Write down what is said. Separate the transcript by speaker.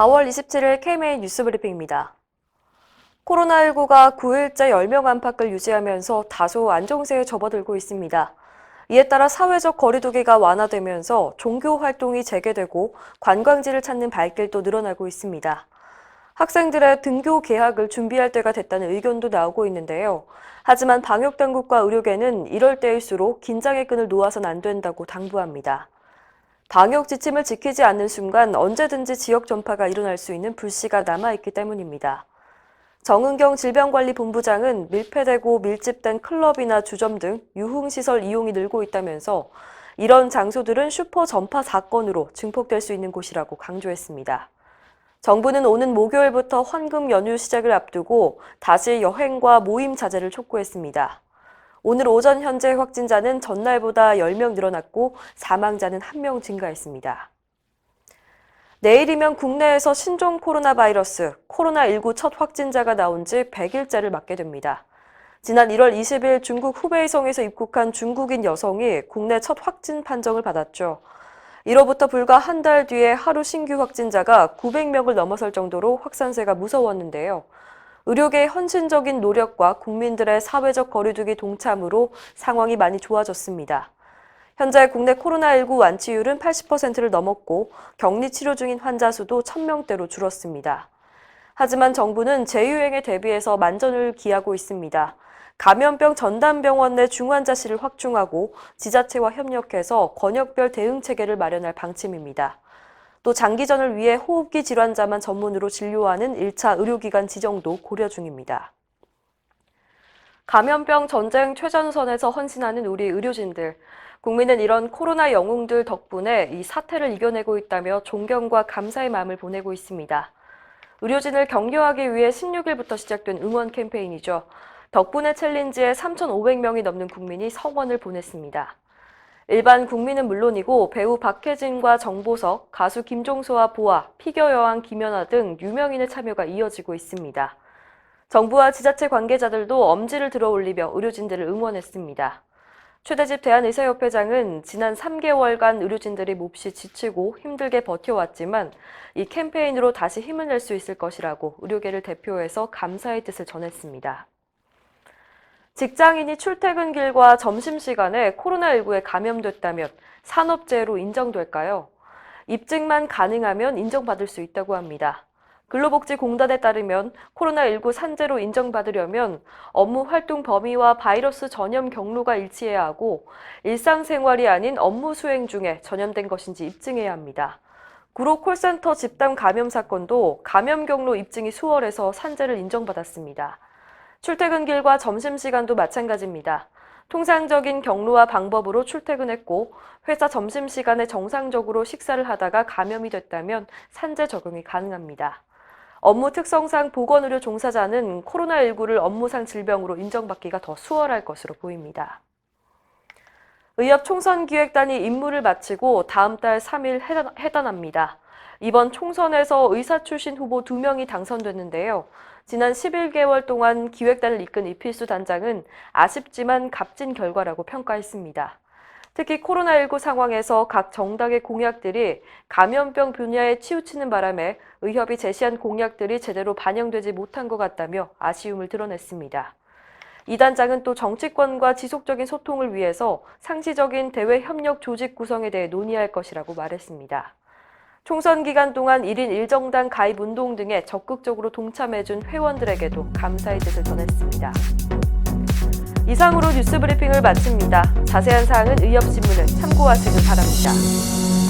Speaker 1: 4월 27일 KMA 뉴스브리핑입니다. 코로나19가 9일째 10명 안팎을 유지하면서 다소 안정세에 접어들고 있습니다. 이에 따라 사회적 거리두기가 완화되면서 종교 활동이 재개되고 관광지를 찾는 발길도 늘어나고 있습니다. 학생들의 등교 개학을 준비할 때가 됐다는 의견도 나오고 있는데요. 하지만 방역당국과 의료계는 이럴 때일수록 긴장의 끈을 놓아선 안 된다고 당부합니다. 방역 지침을 지키지 않는 순간 언제든지 지역 전파가 일어날 수 있는 불씨가 남아있기 때문입니다. 정은경 질병관리본부장은 밀폐되고 밀집된 클럽이나 주점 등 유흥시설 이용이 늘고 있다면서 이런 장소들은 슈퍼 전파 사건으로 증폭될 수 있는 곳이라고 강조했습니다. 정부는 오는 목요일부터 황금 연휴 시작을 앞두고 다시 여행과 모임 자제를 촉구했습니다. 오늘 오전 현재 확진자는 전날보다 10명 늘어났고 사망자는 1명 증가했습니다. 내일이면 국내에서 신종 코로나 바이러스, 코로나19 첫 확진자가 나온 지 100일째를 맞게 됩니다. 지난 1월 20일 중국 후베이성에서 입국한 중국인 여성이 국내 첫 확진 판정을 받았죠. 이로부터 불과 한 달 뒤에 하루 신규 확진자가 900명을 넘어설 정도로 확산세가 무서웠는데요. 의료계의 헌신적인 노력과 국민들의 사회적 거리두기 동참으로 상황이 많이 좋아졌습니다. 현재 국내 코로나19 완치율은 80%를 넘었고 격리 치료 중인 환자 수도 1000명대로 줄었습니다. 하지만 정부는 재유행에 대비해서 만전을 기하고 있습니다. 감염병 전담병원 내 중환자실을 확충하고 지자체와 협력해서 권역별 대응 체계를 마련할 방침입니다. 또 장기전을 위해 호흡기 질환자만 전문으로 진료하는 1차 의료기관 지정도 고려 중입니다. 감염병 전쟁 최전선에서 헌신하는 우리 의료진들. 국민은 이런 코로나 영웅들 덕분에 이 사태를 이겨내고 있다며 존경과 감사의 마음을 보내고 있습니다. 의료진을 격려하기 위해 16일부터 시작된 응원 캠페인이죠. 덕분에 챌린지에 3,500명이 넘는 국민이 성원을 보냈습니다. 일반 국민은 물론이고 배우 박해진과 정보석, 가수 김종서와 보아, 피겨 여왕 김연아 등 유명인의 참여가 이어지고 있습니다. 정부와 지자체 관계자들도 엄지를 들어 올리며 의료진들을 응원했습니다. 최대집 대한의사협회장은 지난 3개월간 의료진들이 몹시 지치고 힘들게 버텨왔지만 이 캠페인으로 다시 힘을 낼 수 있을 것이라고 의료계를 대표해서 감사의 뜻을 전했습니다. 직장인이 출퇴근길과 점심시간에 코로나19에 감염됐다면 산업재해로 인정될까요? 입증만 가능하면 인정받을 수 있다고 합니다. 근로복지공단에 따르면 코로나19 산재로 인정받으려면 업무 활동 범위와 바이러스 전염 경로가 일치해야 하고 일상생활이 아닌 업무 수행 중에 전염된 것인지 입증해야 합니다. 구로 콜센터 집단 감염 사건도 감염 경로 입증이 수월해서 산재를 인정받았습니다. 출퇴근길과 점심시간도 마찬가지입니다. 통상적인 경로와 방법으로 출퇴근했고 회사 점심시간에 정상적으로 식사를 하다가 감염이 됐다면 산재 적용이 가능합니다. 업무 특성상 보건의료 종사자는 코로나19를 업무상 질병으로 인정받기가 더 수월할 것으로 보입니다. 의협 총선기획단이 임무를 마치고 다음 달 3일 해단합니다. 이번 총선에서 의사 출신 후보 2명이 당선됐는데요. 지난 11개월 동안 기획단을 이끈 이필수 단장은 아쉽지만 값진 결과라고 평가했습니다. 특히 코로나19 상황에서 각 정당의 공약들이 감염병 분야에 치우치는 바람에 의협이 제시한 공약들이 제대로 반영되지 못한 것 같다며 아쉬움을 드러냈습니다. 이 단장은 또 정치권과 지속적인 소통을 위해서 상시적인 대외 협력 조직 구성에 대해 논의할 것이라고 말했습니다. 총선 기간 동안 1인 1정당 가입 운동 등에 적극적으로 동참해준 회원들에게도 감사의 뜻을 전했습니다. 이상으로 뉴스브리핑을 마칩니다. 자세한 사항은 의협신문을 참고하시길 바랍니다.